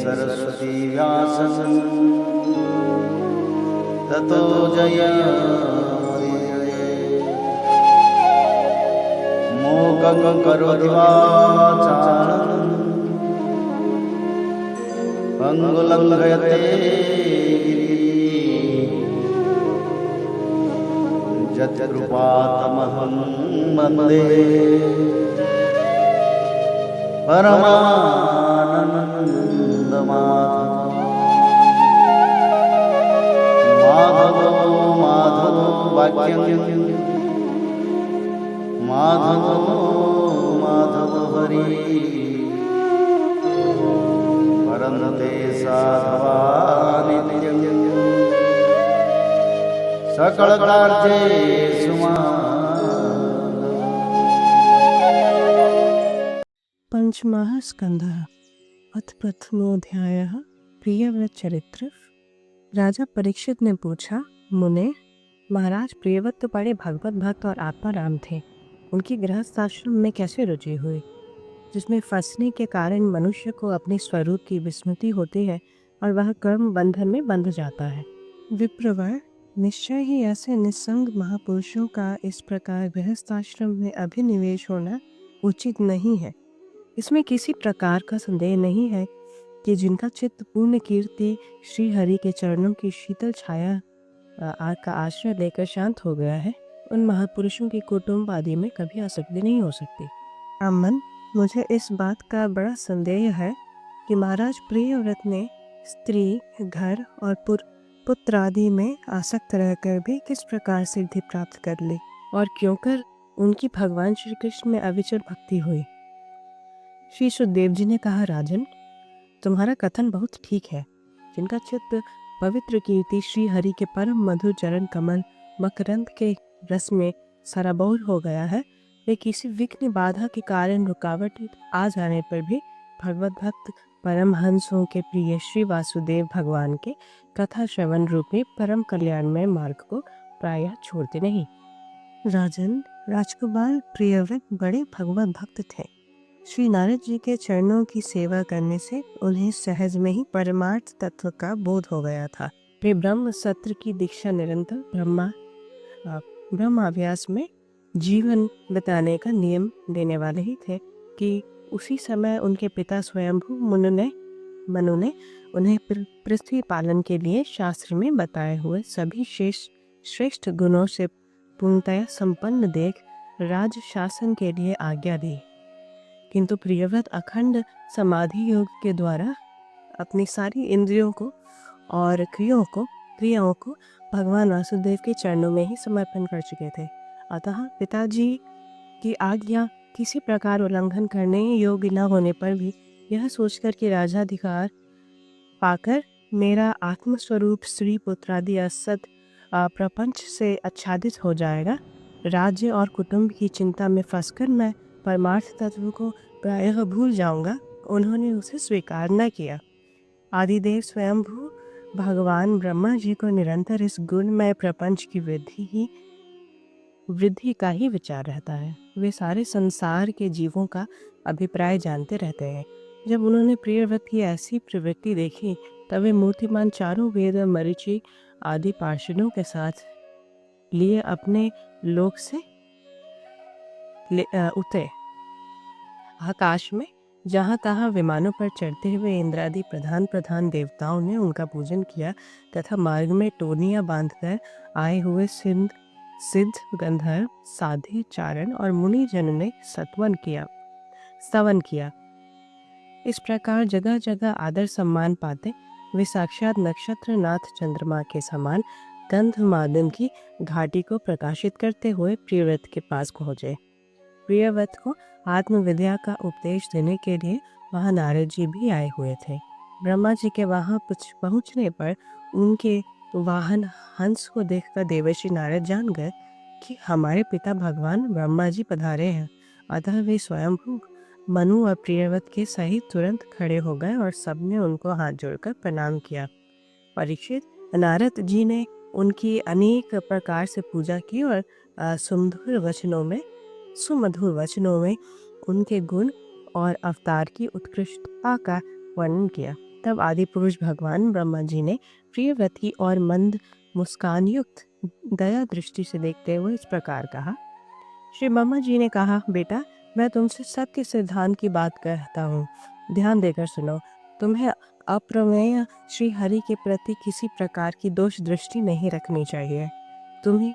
सरस्वती व्यासं ततो जयमुदीरये। मूकं करोति वाचालं पंगुलं लङ्घयते यत्कृपातमहं वन्दे परमानन्दमाधवो माधवो वाक्यं माधवो हरि परन्ते साधवा नित्यं सकलकार्येषु पंचमः स्कंधः अथ प्रथमोऽध्यायः प्रियव्रत चरित्र। राजा परीक्षित ने पूछा, मुने, महाराज प्रियव्रत तो बड़े भगवत भक्त और आत्माराम थे, उनकी गृहस्थ आश्रम में कैसे रुचि हुई, जिसमें फंसने के कारण मनुष्य को अपने स्वरूप की विस्मृति होती है और वह कर्म बंधन में बंध जाता है। विप्रवर, निश्चय ही ऐसे निस्संग महापुरुषों का इस प्रकार गृहस्थ आश्रम में अभिनिवेश होना उचित नहीं है। इसमें किसी प्रकार का संदेह नहीं है कि जिनका चित्त पूर्ण कीर्ति श्री हरि के चरणों की शीतल छाया का आश्रय लेकर शांत हो गया है, उन महापुरुषों की कुटुंब आदि में कभी आसक्ति नहीं हो सकती। अमन, मुझे इस बात का बड़ा संदेह है कि महाराज प्रियव्रत ने स्त्री, घर और पुत्र आदि में आसक्त रहकर भी किस प्रकार सिद्धि प्राप्त कर ली और क्यों कर उनकी भगवान श्री कृष्ण में अविचल भक्ति हुई। श्री सुखदेव जी ने कहा, राजन, तुम्हारा कथन बहुत ठीक है। जिनका चित्त पवित्र कीर्ति श्री हरि के परम मधुर चरण कमल मकरंद के रस में सराबोर हो गया है, वे किसी विघ्न बाधा के कारण रुकावट आ जाने पर भी भगवत भक्त परमहंसों के प्रिय श्री वासुदेव भगवान के कथा श्रवण रूपी परम कल्याणमय मार्ग को प्रायः छोड़ते नहीं। राजन, राजकुमार प्रियव्रत बड़े भगवत भक्त थे। श्री नारद जी के चरणों की सेवा करने से उन्हें सहज में ही परमार्थ तत्व का बोध हो गया था। वे ब्रह्म सत्र की दीक्षा निरंतर ब्रह्माभ्यास में जीवन बिताने का नियम देने वाले ही थे कि उसी समय उनके पिता स्वयंभू मनु ने उन्हें पृथ्वी पालन के लिए शास्त्र में बताए हुए सभी श्रेष्ठ गुणों से पूर्णतया संपन्न देख राज शासन के लिए आज्ञा दी। किंतु प्रियव्रत अखंड समाधि योग के द्वारा अपनी सारी इंद्रियों को और क्रियाओं को भगवान वासुदेव के चरणों में ही समर्पण कर चुके थे। अतः पिताजी की आज्ञा किसी प्रकार उल्लंघन करने योग्य न होने पर भी यह सोचकर कि राजाधिकार पाकर मेरा आत्मस्वरूप स्त्री पुत्रादि असत प्रपंच से आच्छादित हो जाएगा, राज्य और कुटुंब की चिंता में फंसकर मैं परमार्थ तत्व को प्रायः भूल जाऊंगा, उन्होंने उसे स्वीकार न किया। आदिदेव स्वयंभू भगवान ब्रह्मा जी को निरंतर इस गुणमय प्रपंच की वृद्धि का ही विचार रहता है। वे सारे संसार के जीवों का अभिप्राय जानते रहते हैं। जब उन्होंने प्रियव्रत की ऐसी प्रवृत्ति देखी तब वे मूर्तिमान चारों वेद मरीचि आदि पार्षदों के साथ लिए अपने लोक से उतरे। आकाश में जहाँ तहाँ विमानों पर चढ़ते हुए इंद्रादि प्रधान देवताओं ने उनका पूजन किया तथा मार्ग में टोनियां बांधकर आए हुए सिद्ध गंधर्व साधे चारण और मुनि जन ने स्तवन किया। इस प्रकार जगह जगह आदर सम्मान पाते वे साक्षात नक्षत्र नाथ चंद्रमा के समान गंधमादन की घाटी को प्रकाशित करते हुए प्रियव्रत के पास पहुँचे। प्रियव्रत को आत्मविद्या का उपदेश देने के लिए वहाँ नारद जी भी आए हुए थे। ब्रह्मा जी के वहाँ पहुँचने पर उनके वाहन हंस को देखकर देवर्षि नारद जान गए कि हमारे पिता भगवान ब्रह्मा जी पधारे हैं। अतः वे स्वयंभू मनु और प्रियव्रत के सहित तुरंत खड़े हो गए और सबने उनको हाथ जोड़कर प्रणाम किया। परीक्षित, नारद जी ने उनकी अनेक प्रकार से पूजा की और सुमधुर वचनों में उनके गुण और अवतार की उत्कृष्टता का वर्णन किया तब आदि पुरुष भगवान ब्रह्मा जी ने प्रियव्रती और मंद मुस्कान युक्त दया दृष्टि से देखते हुए इस प्रकार कहा। श्री ब्रह्मा जी ने कहा, बेटा, मैं तुमसे सत्य सिद्धांत की बात कहता हूँ, ध्यान देकर सुनो। तुम्हें अप्रमेय श्री हरि के प्रति किसी प्रकार की दोष दृष्टि नहीं रखनी चाहिए। तुम्हें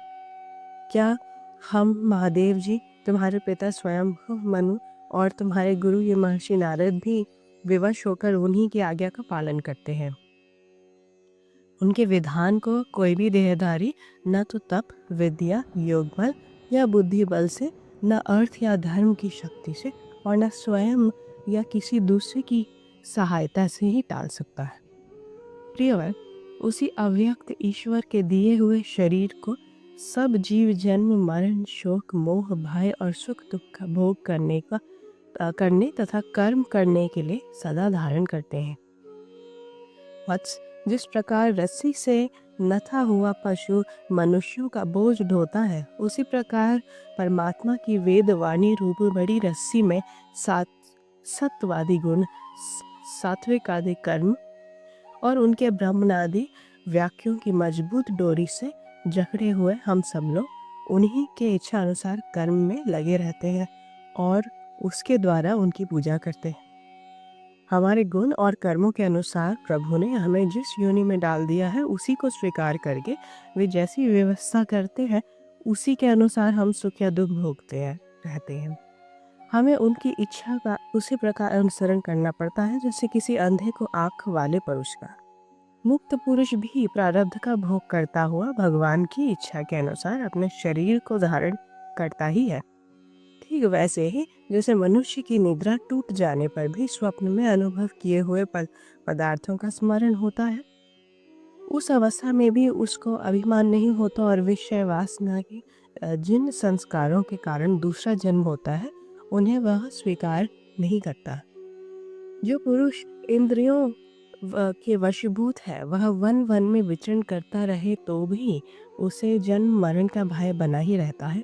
क्या हम महादेव जी, तुम्हारे पिता स्वयं मनु और तुम्हारे गुरु ये महर्षि नारद भी विवश होकर उन्हीं की आज्ञा का पालन करते हैं। उनके विधान को कोई भी देहधारी न तो तप, विद्या, योग बल या बुद्धि बल से, न अर्थ या धर्म की शक्ति से और न स्वयं या किसी दूसरे की सहायता से ही टाल सकता है। प्रियवर, उसी अव्यक्त ईश्वर के दिए हुए शरीर को सब जीव जन्म मरण शोक मोह भय और सुख दुख का भोग करने तथा कर्म करने के लिए सदा धारण करते हैं। वत्स, जिस प्रकार रस्सी से नथा हुआ पशु मनुष्यों का बोझ ढोता है, उसी प्रकार परमात्मा की वेद वाणी रूप बड़ी रस्सी में सत्वादि गुण, सात्विक आदि कर्म और उनके ब्रह्मनादि वाक्यों की मजबूत डोरी से जकड़े हुए हम सब लोग उन्हीं के इच्छा अनुसार कर्म में लगे रहते हैं और उसके द्वारा उनकी पूजा करते हैं। हमारे गुण और कर्मों के अनुसार प्रभु ने हमें जिस योनि में डाल दिया है, उसी को स्वीकार करके वे जैसी व्यवस्था करते हैं, उसी के अनुसार हम सुख या दुख भोगते रहते हैं। हमें उनकी इच्छा का उसी प्रकार अनुसरण करना पड़ता है जैसे किसी अंधे को आँख वाले पुरुष का। मुक्त पुरुष भी प्रारब्ध का भोग करता हुआ भगवान की इच्छा के अनुसार अपने शरीर को धारण करता ही है। ठीक वैसे ही जैसे मनुष्य की निद्रा टूट जाने पर भी स्वप्न में अनुभव किए हुए पदार्थों का स्मरण होता है, उस अवस्था में भी उसको अभिमान नहीं होता और विषय वासना के जिन संस्कारों के कारण दूसरा जन्म होता है, उन्हें वह स्वीकार नहीं करता। जो पुरुष इंद्रियों के वशीभूत है, वह वन वन में विचरण करता रहे तो भी उसे जन्म मरण का भय बना ही रहता है,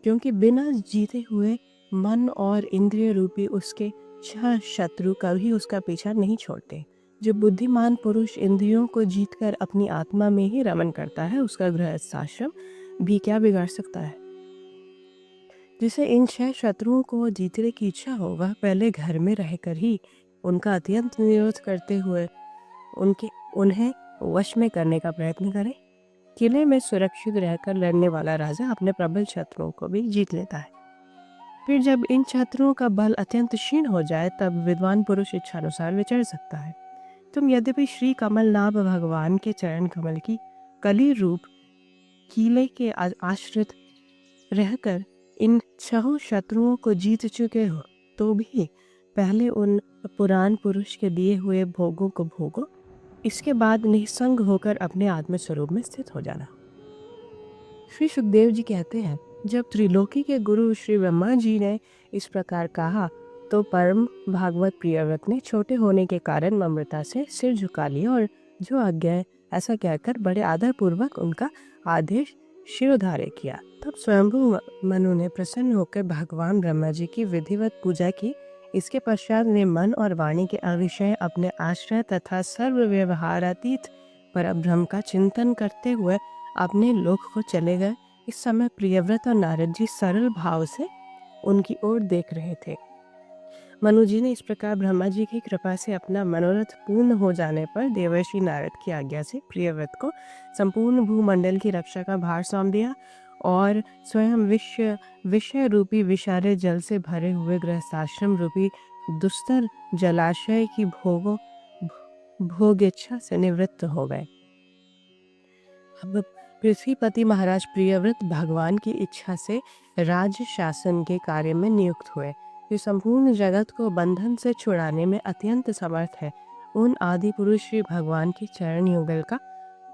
क्योंकि बिना जीते हुए मन और इंद्रिय रूपी उसके 6 शत्रु कभी उसका पीछा नहीं छोड़ते। जो बुद्धिमान पुरुष इंद्रियों को जीतकर अपनी आत्मा में ही रमन करता है, उसका गृहस्थाश्रम भी क्या बिगाड़ सकता है। जिसे इन 6 शत्रुओं को जीतने की इच्छा हो, वह पहले घर में रहकर ही उनका अत्यंत निरोध करते हुए उन्हें वश में करने का प्रयत्न करे। किले में सुरक्षित रहकर लड़ने वाला राजा अपने प्रबल शत्रुओं को भी जीत लेता है। फिर जब इन शत्रुओं का बल अत्यंत क्षीण हो जाए, तब विद्वान पुरुष इच्छानुसार विचर सकता है। तुम यद्यपि श्री कमलनाभ भगवान के चरण कमल की कली रूप किले के आश्रित रहकर इन 6 शत्रुओं को जीत चुके हो, तो भी पहले उन पुराण पुरुष के दिए हुए भोगों को भोगो, इसके बाद निसंग होकर अपने आत्म स्वरूप में स्थित हो जाना। श्री सुखदेव जी कहते हैं, जब त्रिलोकी के गुरु श्री ब्रह्मा जी ने इस प्रकार कहा, तो परम भागवत प्रियव्रत ने छोटे होने के कारण नम्रता से सिर झुका लिया और जो आज्ञा है ऐसा कहकर बड़े आदर पूर्वक उनका आदेश शिरोधार्य किया। तब स्वयंभू मनु ने प्रसन्न होकर भगवान ब्रह्मा जी की विधिवत पूजा की। इसके पश्चात वे मन और वाणी के अविषय अपने आश्रय तथा सर्व व्यवहारातीत परब्रह्म का चिंतन करते हुए अपने लोक को चले गए। इस समय प्रियव्रत और नारद जी सरल भाव से उनकी ओर देख रहे थे। मनु जी ने इस प्रकार ब्रह्मा जी की कृपा से अपना मनोरथ पूर्ण हो जाने पर देवर्षि नारद की आज्ञा से प्रियव्रत को संपूर्ण भूमंडल की रक्षा का भार सौंप दिया और स्वयं विषय रूपी विषारे जल से भरे हुए गृहस्थाश्रम रूपी दुस्तर जलाशय की भोग इच्छा से निवृत्त हो गए। अब पृथ्वीपति महाराज प्रियव्रत भगवान की इच्छा से राज्य शासन के कार्य में नियुक्त हुए। जो संपूर्ण जगत को बंधन से छुड़ाने में अत्यंत समर्थ है, उन आदि पुरुष श्री भगवान के चरण युगल का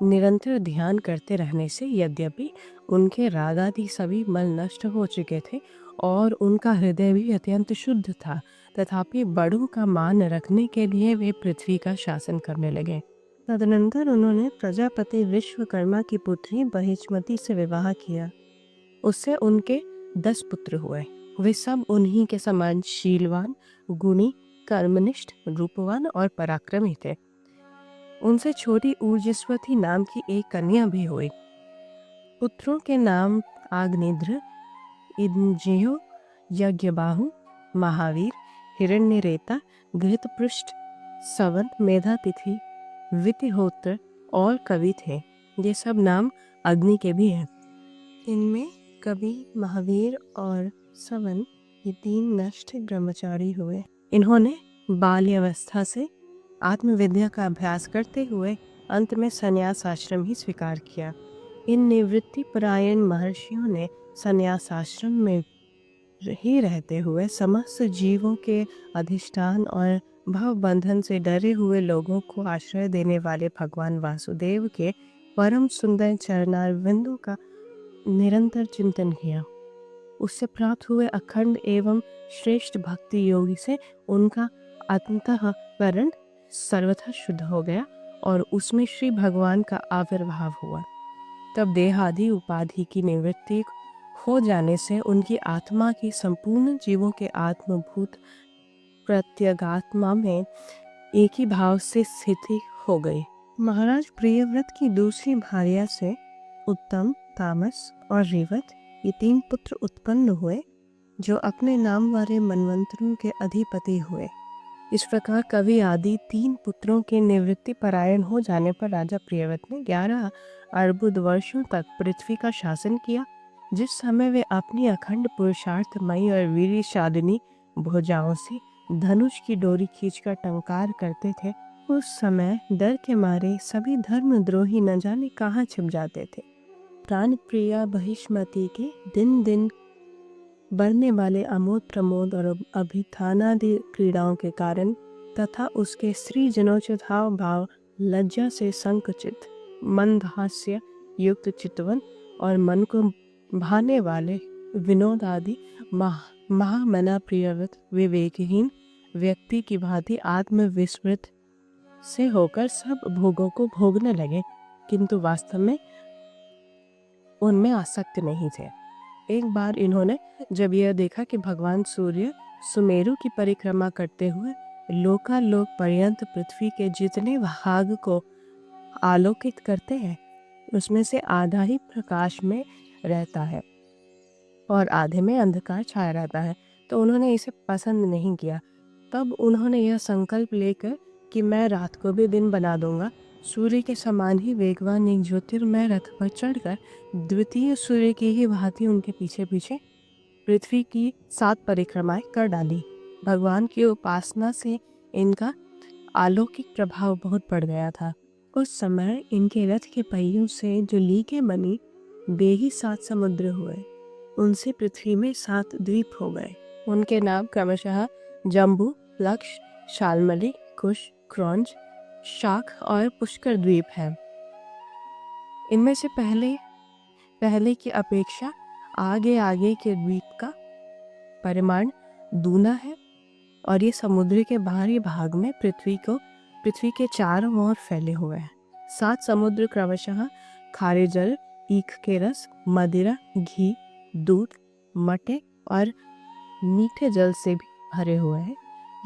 निरंतर ध्यान करते रहने से यद्यपि उनके राग आदि सभी मल नष्ट हो चुके थे और उनका हृदय भी अत्यंत शुद्ध था, तथापि बड़ों का मान रखने के लिए वे पृथ्वी का शासन करने लगे। तदनंतर उन्होंने प्रजापति विश्वकर्मा की पुत्री बहिष्मति से विवाह किया। उससे उनके 10 पुत्र हुए। वे सब उन्हीं के समान शीलवान, गुणी कर्मनिष्ठ, रूपवान और पराक्रमी थे। उनसे छोटी ऊर्जस्वती नाम की एक कन्या भी हुई। पुत्रों के नाम आग्नेद्र, इंद्रियो, यज्ञबाहु, महावीर, हिरण्यरेता, घृतपृष्ठ, सवन, मेधातिथि, वितिहोत्र और कवि थे। ये सब नाम अग्नि के भी हैं। इनमें कवि, महावीर और सवन ये 3 नष्ट ब्रह्मचारी हुए। इन्होंने बाल्यावस्था से आत्मविद्या का अभ्यास करते हुए अंत में संन्यास आश्रम ही स्वीकार किया। इन निवृत्ति परायण महर्षियों ने संन्यास आश्रम में ही रहते हुए समस्त जीवों के अधिष्ठान और भव बंधन से डरे हुए लोगों को आश्रय देने वाले भगवान वासुदेव के परम सुंदर चरणारविंदों का निरंतर चिंतन किया। उससे प्राप्त हुए अखंड एवं श्रेष्ठ भक्ति योगी से उनका अंतःकरण सर्वथा शुद्ध हो गया और उसमें श्री भगवान का आविर्भाव हुआ। तब देहादि उपाधि की निवृत्ति हो जाने से उनकी आत्मा की संपूर्ण जीवों के आत्मभूत प्रत्यगात्मा में एक ही भाव से स्थिति हो गई। महाराज प्रियव्रत की दूसरी भार्या से उत्तम, तामस और रेवत ये 3 पुत्र उत्पन्न हुए जो अपने नाम वाले मनवंतरों के अधिपति हुए। इस प्रकार कवि आदि 3 पुत्रों के निवृत्ति परायण हो जाने पर राजा प्रियव्रत ने 11 अर्बुद वर्षों तक पृथ्वी का शासन किया। जिस समय वे अपनी अखंड पुरुषार्थमयी और वीर्यशालिनी भुजाओं से धनुष की डोरी खींचकर टंकार करते थे, उस समय डर के मारे सभी धर्मद्रोही न जाने कहाँ छिप जाते थे। प्राण प्रिया बहिष्मती के दिन दिन बढ़ने वाले अमोद प्रमोद और अभिथानादि क्रीड़ाओं के कारण तथा उसके स्त्री जनोचिताव भाव, लज्जा से संकुचित, मंदहास्य युक्त चितवन और मन को भाने वाले विनोद आदि महामना प्रियव्रत विवेकहीन व्यक्ति की भांति आत्मविस्मृत से होकर सब भोगों को भोगने लगे, किंतु वास्तव में उनमें आसक्त नहीं थे। एक बार इन्होंने जब यह देखा कि भगवान सूर्य सुमेरु की परिक्रमा करते हुए लोकालोक पर्यंत पृथ्वी के जितने भाग को आलोकित करते हैं उसमें से आधा ही प्रकाश में रहता है और आधे में अंधकार छाया रहता है, तो उन्होंने इसे पसंद नहीं किया। तब उन्होंने यह संकल्प लेकर कि मैं रात को भी दिन बना दूंगा, सूर्य के समान ही वेगवान एक ज्योतिर्मय रथ पर चढ़कर द्वितीय सूर्य की ही भांति उनके पीछे पीछे पृथ्वी की 7 परिक्रमाएं कर डाली। भगवान की उपासना से इनका अलौकिक प्रभाव बहुत बढ़ गया था। उस समय इनके रथ के पहियों से जो लीकें बनी वे ही 7 समुद्र हुए। उनसे पृथ्वी में 7 द्वीप हो गए। उनके नाम क्रमशः जम्बू, लक्ष, शाल्मली, कुश, क्रौंच, शाख और पुष्कर द्वीप हैं। इनमें से पहले की अपेक्षा आगे आगे के द्वीप का परिमाण दूना है और ये समुद्र के बाहरी भाग में पृथ्वी के चारों ओर फैले हुए हैं। 7 समुद्र क्रमशः खारे जल, ईख के रस, मदिरा, घी, दूध, मटे और मीठे जल से भी भरे हुए हैं।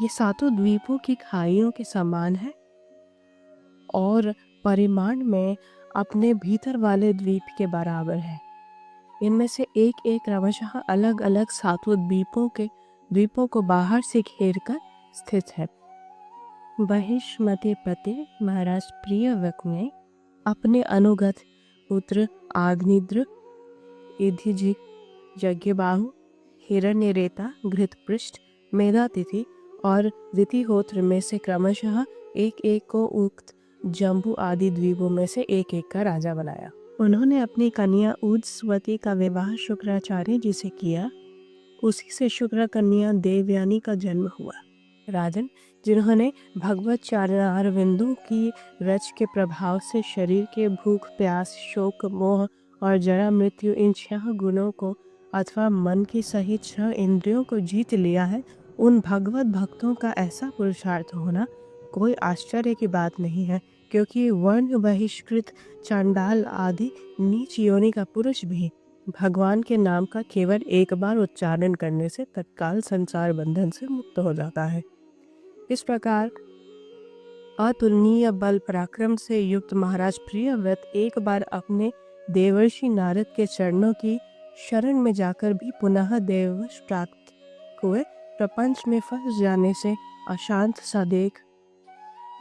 ये 7 द्वीपों की खाइयों के समान है और परिमाण में अपने भीतर वाले द्वीप के बराबर है। इनमें से एक एक क्रमशः अलग अलग 7 द्वीपों को बाहर से घेरकर स्थित है। बहिष्मती पति महाराज प्रियव्रत ने अपने अनुगत पुत्र आग्नेद्र, इधिजी, यज्ञबाहु, हिरण्यरेता, घृतपृष्ठ, मेधातिथि और वितिहोत्र में से क्रमशः एक एक को उक्त जम्बू आदि द्वीपों में से एक एक का राजा बनाया। उन्होंने अपनी कन्या उज्ज्वती का विवाह शुक्राचार्य जी से किया। उसी से शुक्र कन्या देवयानी का जन्म हुआ। राजन, जिन्होंने भगवत चरणारविंदों की रच के प्रभाव से शरीर के भूख, प्यास, शोक, मोह और जरा मृत्यु इन 6 गुणों को अथवा मन की सहित 6 इंद्रियों को जीत लिया है, उन भगवत भक्तों का ऐसा पुरुषार्थ होना कोई आश्चर्य की बात नहीं है, क्योंकि वर्ण बहिष्कृत चांडाल आदि नीच योनि का पुरुष भी भगवान के नाम का केवल एक बार उच्चारण करने से तत्काल संसार बंधन से मुक्त हो जाता है। इस प्रकार अतुलनीय बल पराक्रम से युक्त महाराज प्रियव्रत एक बार अपने देवर्षि नारद के चरणों की शरण में जाकर भी पुनः देववश प्राप्त हुए। प्रपंच में फंस जाने से अशांत सा देख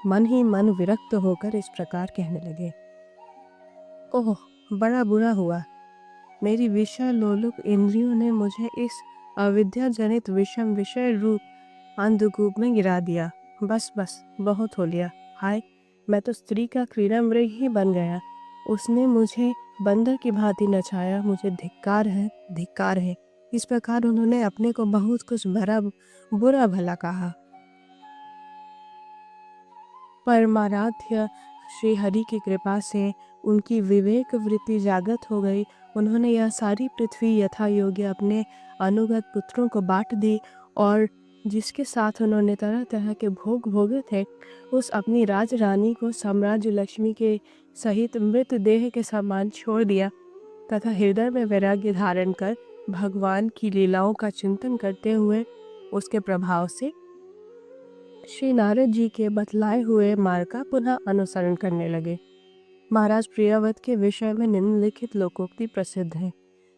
मन ही मन विरक्त होकर इस प्रकार कहने लगे, ओह बड़ा बुरा हुआ, मेरी विषय लोलुप इंद्रियों ने मुझे इस अविद्या जनित विषम विषय रूप अंधकूप में गिरा दिया। बस बस बहुत हो लिया। हाय, मैं तो स्त्री का क्रीड़ा मृग ही बन गया। उसने मुझे बंदर की भांति नचाया। मुझे धिक्कार है, धिक्कार है। इस प्रकार उन्होंने अपने को बहुत कुछ बुरा भला कहा। परमाराध्य श्री हरि की कृपा से उनकी विवेक वृत्ति जागृत हो गई। उन्होंने यह सारी पृथ्वी यथा योग्य अपने अनुगत पुत्रों को बांट दी और जिसके साथ उन्होंने तरह तरह के भोग भोगे थे, उस अपनी राज रानी को साम्राज्य लक्ष्मी के सहित मृत देह के समान छोड़ दिया तथा हृदय में वैराग्य धारण कर भगवान की लीलाओं का चिंतन करते हुए उसके प्रभाव से श्री नारद जी के बतलाए हुए मार्ग का पुनः अनुसरण करने लगे। महाराज प्रियव्रत के विषय में निम्नलिखित लोकोक्ति प्रसिद्ध है।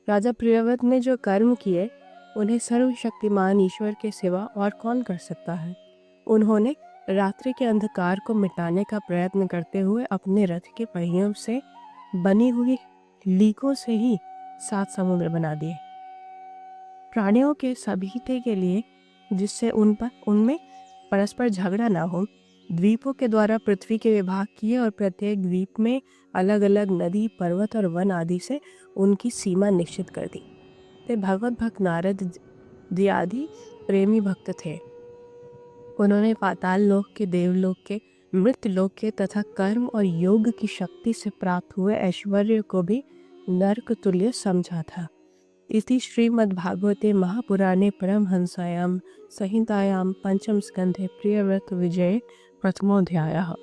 राजा प्रियव्रत ने जो कर्म किए उन्हें सर्वशक्तिमान ईश्वर के सिवा और कौन कर सकता है। उन्होंने रात्रि के अंधकार को मिटाने का प्रयत्न करते हुए अपने रथ के पहियों से बनी हुई लीकों से ही 7 समुद्र बना दिए। प्राणियों के सभीते के लिए, जिससे उनमें परस्पर झगड़ा ना हो, द्वीपों के द्वारा पृथ्वी के विभाग किए और प्रत्येक द्वीप में अलग अलग नदी, पर्वत और वन आदि से उनकी सीमा निश्चित कर दी। ते भगवत भक्त नारद जी आदि प्रेमी भक्त थे। उन्होंने पाताल लोक के, देवलोक के, मृत लोक के तथा कर्म और योग की शक्ति से प्राप्त हुए ऐश्वर्य को भी नरक तुल्य समझा था। इति श्रीमद्भागवते महापुराणे परमहंसायां संहितायां पंचम स्कंधे प्रियव्रत विजये प्रथमोऽध्यायः।